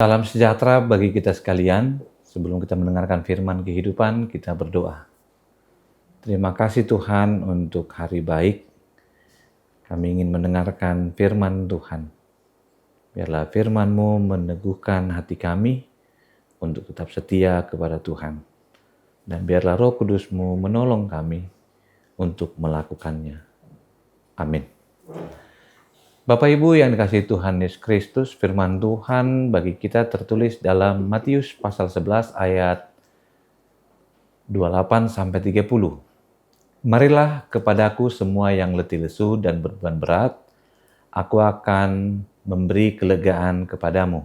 Salam sejahtera bagi kita sekalian. Sebelum kita mendengarkan firman kehidupan, kita berdoa. Terima kasih Tuhan untuk hari baik. Kami ingin mendengarkan firman Tuhan. Biarlah firman-Mu meneguhkan hati kami untuk tetap setia kepada Tuhan. Dan biarlah Roh Kudus-Mu menolong kami untuk melakukannya. Amin. Bapak Ibu yang dikasihi Tuhan Yesus Kristus, firman Tuhan bagi kita tertulis dalam Matius pasal 11 ayat 28-30. Marilah kepadaku semua yang letih lesu dan beban berat, aku akan memberi kelegaan kepadamu.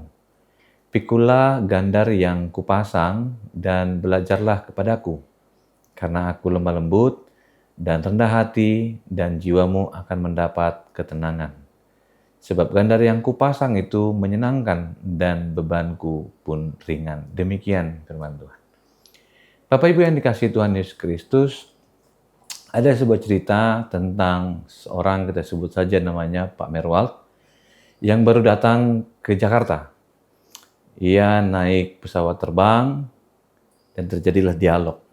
Pikulah gandar yang kupasang dan belajarlah kepadaku, karena aku lemah lembut dan rendah hati, dan jiwamu akan mendapat ketenangan. Sebab gandar yang kupasang itu menyenangkan dan bebanku pun ringan. Demikian firman Tuhan. Bapak Ibu yang dikasihi Tuhan Yesus Kristus, ada sebuah cerita tentang seorang, kita sebut saja namanya Pak Merwald, yang baru datang ke Jakarta. Ia naik pesawat terbang dan terjadilah dialog.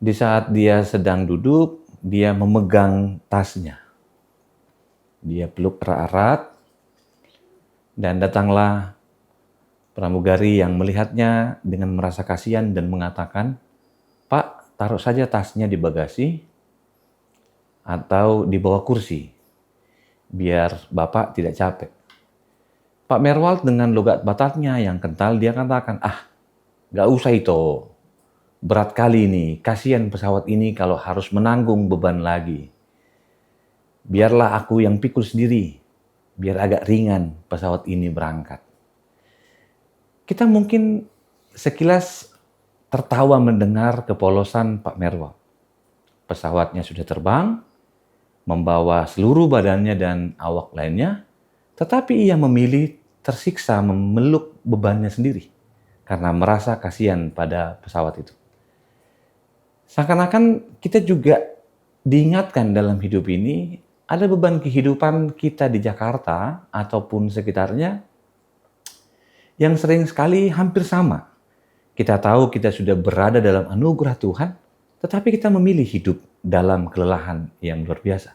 Di saat dia sedang duduk, dia memegang tasnya. Dia peluk erat-erat, dan datanglah pramugari yang melihatnya dengan merasa kasihan dan mengatakan, "Pak, taruh saja tasnya di bagasi atau di bawah kursi, biar Bapak tidak capek." Pak Merwald dengan logat Bataknya yang kental, dia katakan, "Gak usah itu, berat kali ini, kasihan pesawat ini kalau harus menanggung beban lagi. Biarlah aku yang pikul sendiri, biar agak ringan pesawat ini berangkat." Kita mungkin sekilas tertawa mendengar kepolosan Pak Merwald. Pesawatnya sudah terbang, membawa seluruh badannya dan awak lainnya, tetapi ia memilih tersiksa memeluk bebannya sendiri karena merasa kasihan pada pesawat itu. Seakan-akan kita juga diingatkan dalam hidup ini, ada beban kehidupan kita di Jakarta ataupun sekitarnya yang sering sekali hampir sama. Kita tahu kita sudah berada dalam anugerah Tuhan, tetapi kita memilih hidup dalam kelelahan yang luar biasa.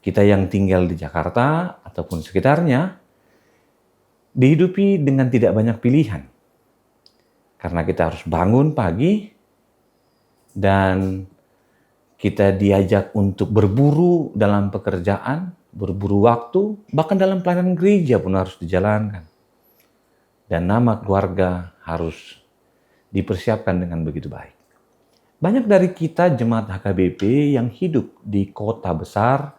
Kita yang tinggal di Jakarta ataupun sekitarnya dihidupi dengan tidak banyak pilihan. Karena kita harus bangun pagi dan kita diajak untuk berburu dalam pekerjaan, berburu waktu, bahkan dalam pelayanan gereja pun harus dijalankan. Dan nama keluarga harus dipersiapkan dengan begitu baik. Banyak dari kita jemaat HKBP yang hidup di kota besar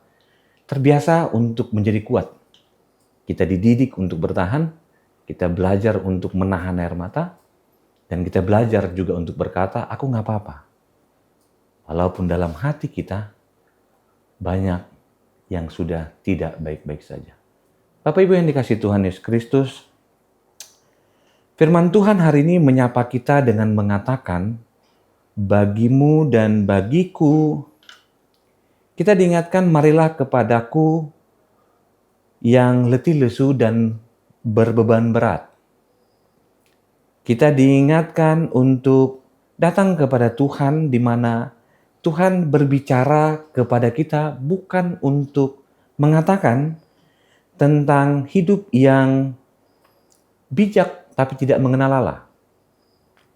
terbiasa untuk menjadi kuat. Kita dididik untuk bertahan, kita belajar untuk menahan air mata, dan kita belajar juga untuk berkata, "Aku gak apa-apa." Walaupun dalam hati kita banyak yang sudah tidak baik-baik saja. Bapak Ibu yang dikasihi Tuhan Yesus Kristus, firman Tuhan hari ini menyapa kita dengan mengatakan, bagimu dan bagiku, kita diingatkan, marilah kepadaku yang letih lesu dan berbeban berat. Kita diingatkan untuk datang kepada Tuhan di mana Tuhan berbicara kepada kita bukan untuk mengatakan tentang hidup yang bijak tapi tidak mengenal Allah.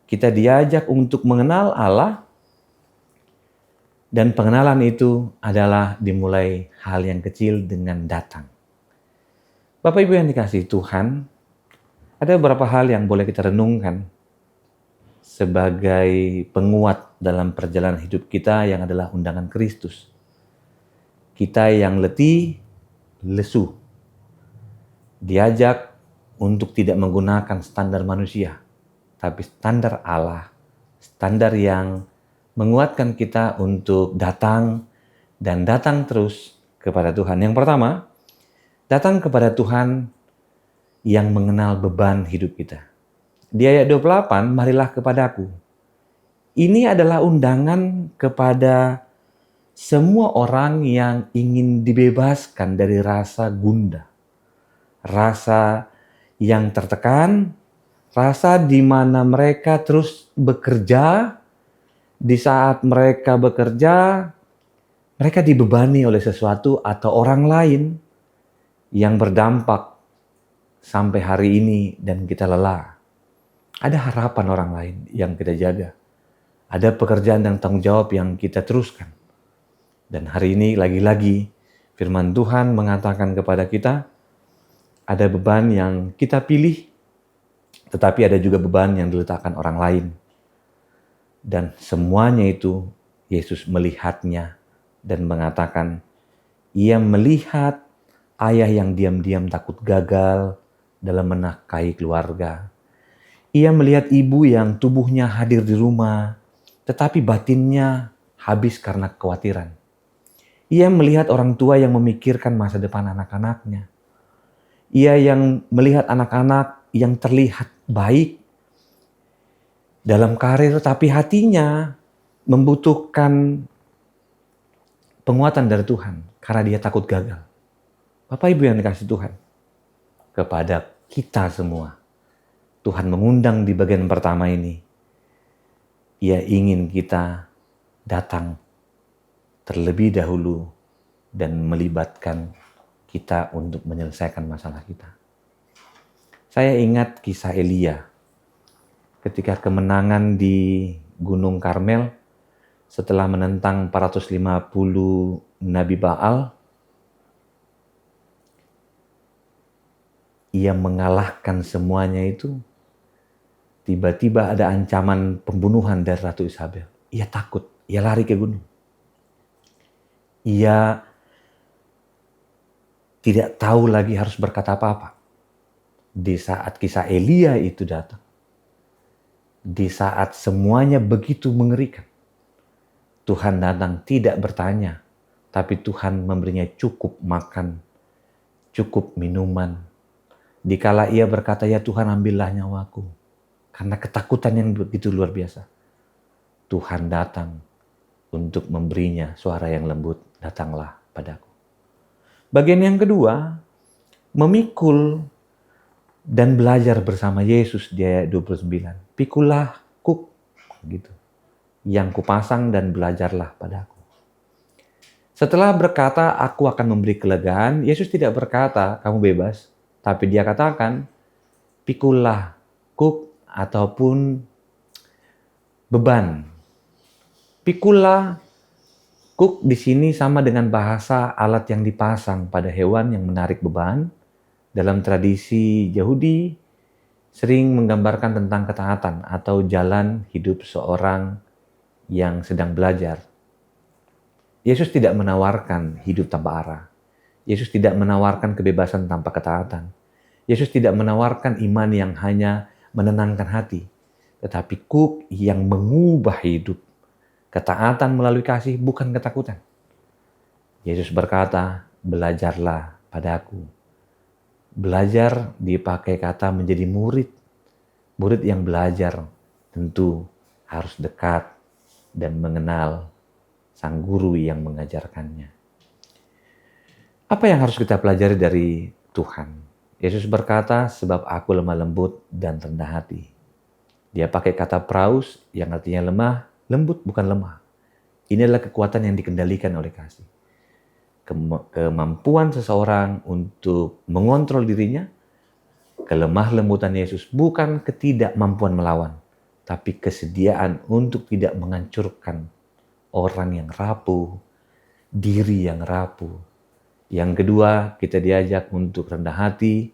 Kita diajak untuk mengenal Allah, dan pengenalan itu adalah dimulai hal yang kecil dengan datang. Bapak Ibu yang dikasihi Tuhan, ada beberapa hal yang boleh kita renungkan sebagai penguat dalam perjalanan hidup kita yang adalah undangan Kristus. Kita yang letih, lesu, diajak untuk tidak menggunakan standar manusia, tapi standar Allah, standar yang menguatkan kita untuk datang dan datang terus kepada Tuhan. Yang pertama, datang kepada Tuhan yang mengenal beban hidup kita. Di ayat 28, marilah kepadaku. Ini adalah undangan kepada semua orang yang ingin dibebaskan dari rasa gundah, rasa yang tertekan, rasa di mana mereka terus bekerja. Di saat mereka bekerja, mereka dibebani oleh sesuatu atau orang lain yang berdampak sampai hari ini dan kita lelah. Ada harapan orang lain yang kita jaga. Ada pekerjaan dan tanggung jawab yang kita teruskan. Dan hari ini lagi-lagi firman Tuhan mengatakan kepada kita, ada beban yang kita pilih, tetapi ada juga beban yang diletakkan orang lain. Dan semuanya itu Yesus melihatnya dan mengatakan, ia melihat ayah yang diam-diam takut gagal dalam menafkahi keluarga. Ia melihat ibu yang tubuhnya hadir di rumah, tetapi batinnya habis karena kekhawatiran. Ia melihat orang tua yang memikirkan masa depan anak-anaknya. Ia yang melihat anak-anak yang terlihat baik dalam karir, tapi hatinya membutuhkan penguatan dari Tuhan karena dia takut gagal. Bapak Ibu yang dikasihi Tuhan, kepada kita semua, Tuhan mengundang di bagian pertama ini. Ia ingin kita datang terlebih dahulu dan melibatkan kita untuk menyelesaikan masalah kita. Saya ingat kisah Elia ketika kemenangan di Gunung Karmel setelah menentang 450 Nabi Baal. Ia mengalahkan semuanya itu. Tiba-tiba ada ancaman pembunuhan dari Ratu Isabel. Ia takut, ia lari ke gunung. Ia tidak tahu lagi harus berkata apa-apa. Di saat kisah Elia itu datang, di saat semuanya begitu mengerikan, Tuhan datang tidak bertanya, tapi Tuhan memberinya cukup makan, cukup minuman. Dikala ia berkata, ya Tuhan ambillah nyawaku, karena ketakutan yang begitu luar biasa, Tuhan datang untuk memberinya suara yang lembut, datanglah padaku. Bagian yang kedua, memikul dan belajar bersama Yesus di ayat 29. Pikulah kuk, gitu, yang kupasang dan belajarlah padaku. Setelah berkata, aku akan memberi kelegaan, Yesus tidak berkata, kamu bebas. Tapi dia katakan, pikulah kuk ataupun beban. Pikulah kuk di sini sama dengan bahasa alat yang dipasang pada hewan yang menarik beban. Dalam tradisi Yahudi, sering menggambarkan tentang ketaatan atau jalan hidup seorang yang sedang belajar. Yesus tidak menawarkan hidup tanpa arah. Yesus tidak menawarkan kebebasan tanpa ketaatan. Yesus tidak menawarkan iman yang hanya menenangkan hati, tetapi kuk yang mengubah hidup. Ketaatan melalui kasih, bukan ketakutan. Yesus berkata, belajarlah padaku. Belajar dipakai kata menjadi murid. Murid yang belajar tentu harus dekat dan mengenal sang guru yang mengajarkannya. Apa yang harus kita pelajari dari Tuhan? Yesus berkata, sebab aku lemah lembut dan rendah hati. Dia pakai kata praus yang artinya lemah, lembut bukan lemah. Ini adalah kekuatan yang dikendalikan oleh kasih. Kemampuan seseorang untuk mengontrol dirinya, kelemah lembutan Yesus bukan ketidakmampuan melawan, tapi kesediaan untuk tidak menghancurkan orang yang rapuh, diri yang rapuh. Yang kedua, kita diajak untuk rendah hati,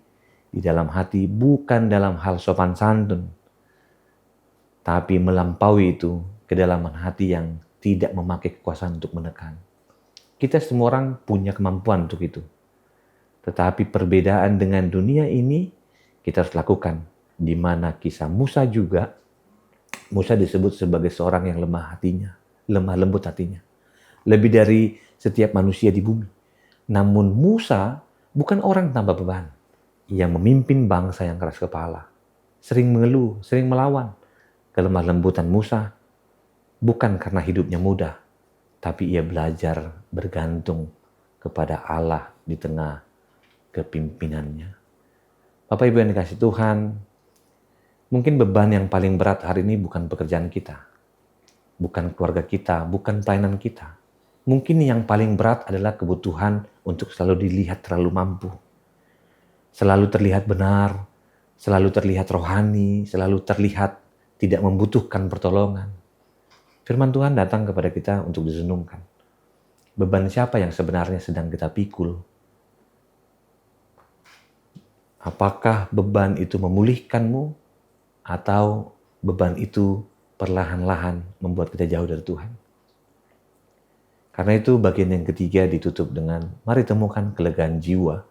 di dalam hati bukan dalam hal sopan santun, tapi melampaui itu kedalaman hati yang tidak memakai kekuasaan untuk menekan. Kita semua orang punya kemampuan untuk itu. Tetapi perbedaan dengan dunia ini kita harus lakukan. Di mana kisah Musa juga, Musa disebut sebagai seorang yang lemah hatinya, lemah lembut hatinya. Lebih dari setiap manusia di bumi. Namun Musa bukan orang tanpa beban. Ia memimpin bangsa yang keras kepala. Sering mengeluh, sering melawan. Kelemah lembutan Musa bukan karena hidupnya mudah, tapi ia belajar bergantung kepada Allah di tengah kepimpinannya. Bapak Ibu yang dikasih Tuhan, mungkin beban yang paling berat hari ini bukan pekerjaan kita, bukan keluarga kita, bukan pelayanan kita. Mungkin yang paling berat adalah kebutuhan untuk selalu dilihat terlalu mampu. Selalu terlihat benar, selalu terlihat rohani, selalu terlihat tidak membutuhkan pertolongan. Firman Tuhan datang kepada kita untuk direnungkan. Beban siapa yang sebenarnya sedang kita pikul? Apakah beban itu memulihkanmu atau beban itu perlahan-lahan membuat kita jauh dari Tuhan? Karena itu bagian yang ketiga ditutup dengan mari temukan kelegaan jiwa,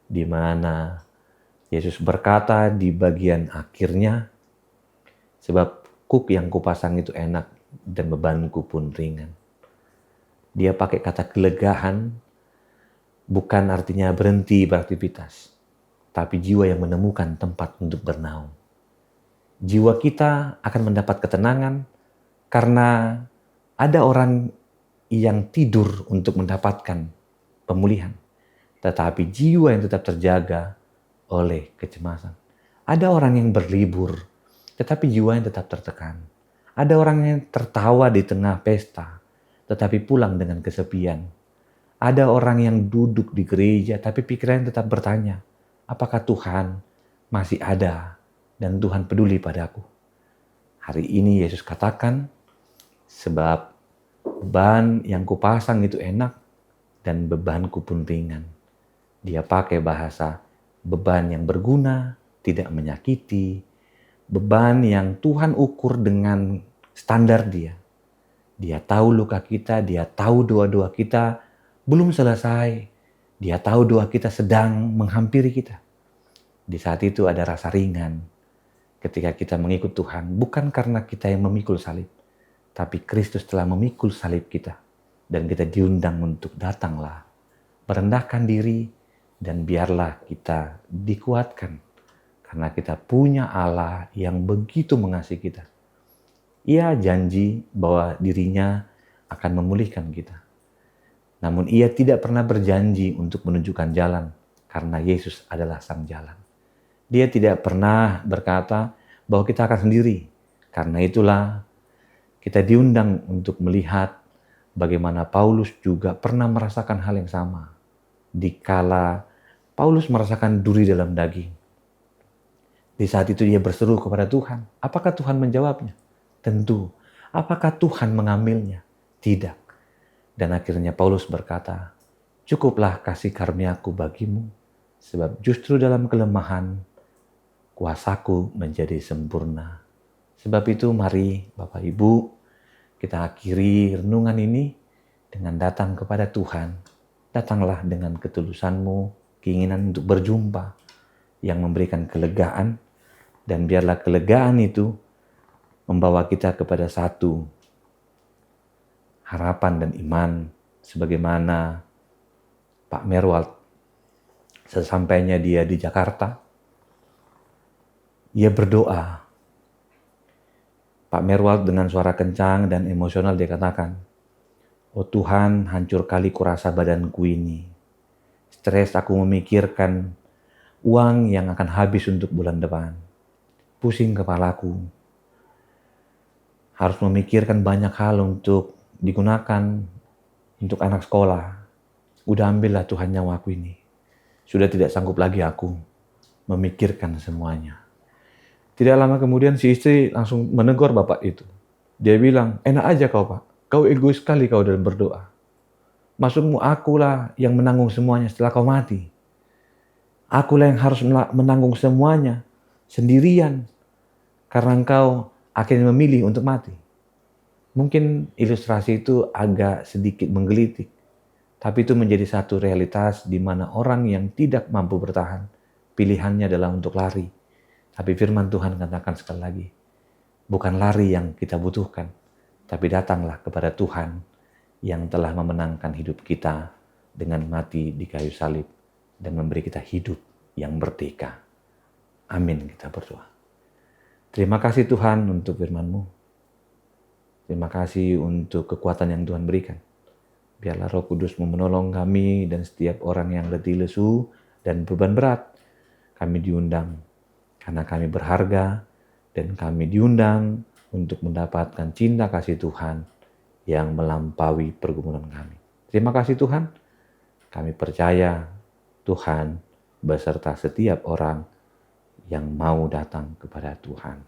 di mana Yesus berkata di bagian akhirnya, sebab kuk yang kupasang itu enak dan bebanku pun ringan. Dia pakai kata kelegaan, bukan artinya berhenti beraktivitas, tapi jiwa yang menemukan tempat untuk bernaung. Jiwa kita akan mendapat ketenangan karena ada orang yang tidur untuk mendapatkan pemulihan. Tetapi jiwa yang tetap terjaga oleh kecemasan. Ada orang yang berlibur, tetapi jiwa yang tetap tertekan. Ada orang yang tertawa di tengah pesta, tetapi pulang dengan kesepian. Ada orang yang duduk di gereja, tapi pikirannya tetap bertanya, apakah Tuhan masih ada dan Tuhan peduli padaku? Hari ini Yesus katakan, sebab beban yang kupasang itu enak dan bebanku pun ringan. Dia pakai bahasa beban yang berguna, tidak menyakiti, beban yang Tuhan ukur dengan standar dia. Dia tahu luka kita, dia tahu doa-doa kita belum selesai. Dia tahu doa kita sedang menghampiri kita. Di saat itu ada rasa ringan ketika kita mengikut Tuhan, bukan karena kita yang memikul salib, tapi Kristus telah memikul salib kita. Dan kita diundang untuk datanglah, merendahkan diri, dan biarlah kita dikuatkan. Karena kita punya Allah yang begitu mengasihi kita. Ia janji bahwa dirinya akan memulihkan kita. Namun ia tidak pernah berjanji untuk menunjukkan jalan, karena Yesus adalah sang jalan. Dia tidak pernah berkata bahwa kita akan sendiri. Karena itulah kita diundang untuk melihat bagaimana Paulus juga pernah merasakan hal yang sama. Dikala Paulus merasakan duri dalam daging. Di saat itu dia berseru kepada Tuhan. Apakah Tuhan menjawabnya? Tentu. Apakah Tuhan mengambilnya? Tidak. Dan akhirnya Paulus berkata, cukuplah kasih karuniaku bagimu, sebab justru dalam kelemahan, kuasaku menjadi sempurna. Sebab itu mari Bapak Ibu, kita akhiri renungan ini dengan datang kepada Tuhan. Datanglah dengan ketulusanmu, keinginan untuk berjumpa yang memberikan kelegaan, dan biarlah kelegaan itu membawa kita kepada satu harapan dan iman, sebagaimana Pak Merwald sesampainya dia di Jakarta, ia berdoa. Pak Merwald dengan suara kencang dan emosional dia katakan, oh Tuhan, hancur kali kurasa badanku ini. Stres aku memikirkan uang yang akan habis untuk bulan depan. Pusing kepalaku. Harus memikirkan banyak hal untuk digunakan untuk anak sekolah. Udah ambillah Tuhan nyawaku ini. Sudah tidak sanggup lagi aku memikirkan semuanya. Tidak lama kemudian si istri langsung menegur bapak itu. Dia bilang, enak aja kau Pak. Kau egois sekali kau dalam berdoa. Maksudmu akulah yang menanggung semuanya setelah kau mati. Akulah yang harus menanggung semuanya sendirian. Karena engkau akhirnya memilih untuk mati. Mungkin ilustrasi itu agak sedikit menggelitik. Tapi itu menjadi satu realitas di mana orang yang tidak mampu bertahan, pilihannya adalah untuk lari. Tapi firman Tuhan katakan sekali lagi, bukan lari yang kita butuhkan, tapi datanglah kepada Tuhan yang telah memenangkan hidup kita dengan mati di kayu salib dan memberi kita hidup yang merdeka. Amin, kita berdoa. Terima kasih Tuhan untuk firman-Mu. Terima kasih untuk kekuatan yang Tuhan berikan. Biarlah Roh Kudus menolong kami dan setiap orang yang letih lesu dan beban berat. kami diundang karena kami berharga dan kami diundang untuk mendapatkan cinta kasih Tuhan yang melampaui pergumulan kami. Terima kasih Tuhan, kami percaya Tuhan beserta setiap orang yang mau datang kepada Tuhan.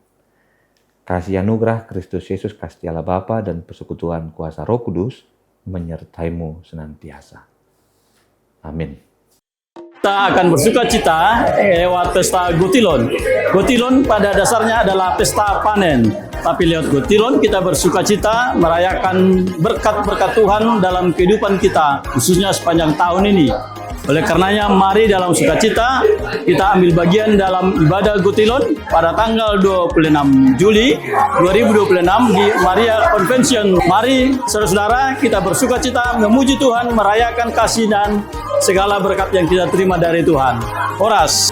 Kasih anugerah Kristus Yesus, kasih Allah Bapa dan persekutuan kuasa Roh Kudus menyertaimu senantiasa. Amin. Kita akan bersuka cita lewat pesta Gotilon. Gotilon pada dasarnya adalah pesta panen. Tapi lewat Gotilon kita bersuka cita merayakan berkat-berkat Tuhan dalam kehidupan kita, khususnya sepanjang tahun ini. Oleh karenanya, mari dalam sukacita kita ambil bagian dalam ibadah Gotilon pada tanggal 26 Juli 2026 di Maria Convention. Mari saudara-saudara kita bersukacita memuji Tuhan, merayakan kasih dan segala berkat yang kita terima dari Tuhan. Horas.